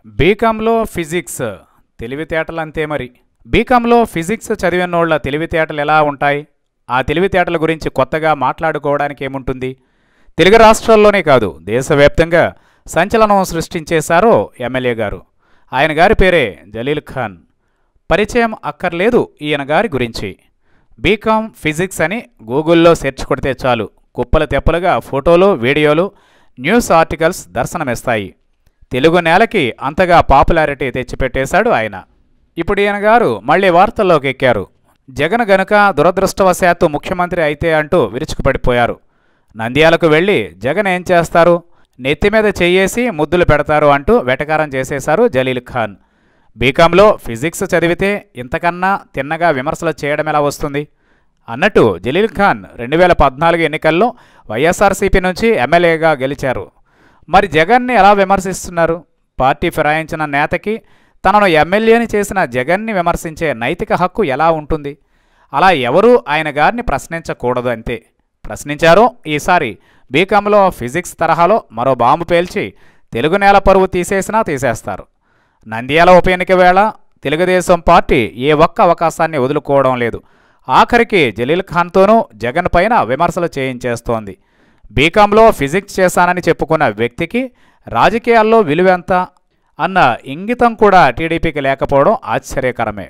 బీకాంలో physics తెలివితేటలంతే మరి. బీకాంలో physics చదివినోళ్ల తెలివితేటలు ఎలా ఉంటాయి? ఆ తెలివితేటల గురించి కొత్తగా మాట్లాడుకోవడానికి ఏముంటుంది? తెలుగు రాష్ట్రాల్లోనే కాదు, దేశవ్యాప్తంగా సంచలనం సృష్టించేశారో ఎమ్మెల్యే గారు. ఆయన గారి పేరే జలీల్ ఖాన్. పరిచయం అక్కర్లేదు ఈయన గారి గురించి. బీకాం ఫిజిక్స్ అని గూగుల్లో సెర్చ్ కొడితే చాలు, కుప్పలు తెప్పలుగా ఫోటోలు, వీడియోలు, న్యూస్ ఆర్టికల్స్ దర్శనమిస్తాయి. తెలుగు నేలకి అంతగా పాపులారిటీ తెచ్చిపెట్టేశాడు ఆయన. ఇప్పుడు ఈయన గారు మళ్ళీ వార్తల్లోకి ఎక్కారు. జగన్ గనుక దురదృష్టవశాత్తు ముఖ్యమంత్రి అయితే అంటూ విరుచుకుపడిపోయారు. నంద్యాలకు వెళ్ళి జగన్ ఏం చేస్తారు, నెత్తిమీద చెయ్యేసి ముద్దులు పెడతారు అంటూ వెటకారం చేసేశారు జలీల్ ఖాన్. బీకాంలో ఫిజిక్స్ చదివితే ఇంతకన్నా తిన్నగా విమర్శలు చేయడం ఎలా వస్తుంది అన్నట్టు జలీల్ ఖాన్ 2014 ఎన్నికల్లో వైఎస్ఆర్సీపీ నుంచి ఎమ్మెల్యేగా గెలిచారు. మరి జగన్ని ఎలా విమర్శిస్తున్నారు? పార్టీ ఫిరాయించిన నేతకి తనను ఎమ్మెల్యేని చేసిన జగన్ని విమర్శించే నైతిక హక్కు ఎలా ఉంటుంది? అలా ఎవరూ ఆయన గారిని ప్రశ్నించకూడదు అంతే. ప్రశ్నించారో ఈసారి బీకాంలో ఫిజిక్స్ తరహాలో మరో బాంబు పేల్చి తెలుగు నేల పరువు తీసేసినా తీసేస్తారు. నంద్యాల ఉప ఎన్నిక వేళ తెలుగుదేశం పార్టీ ఏ ఒక్క అవకాశాన్ని వదులుకోవడం లేదు. ఆఖరికి జలీల్ ఖాన్తోనూ జగన్ పైన విమర్శలు చేయించేస్తోంది. బీకాంలో ఫిజిక్స్ చేశానని చెప్పుకున్న వ్యక్తికి రాజకీయాల్లో విలువెంత అన్న ఇంగితం కూడా టీడీపీకి లేకపోవడం ఆశ్చర్యకరమే.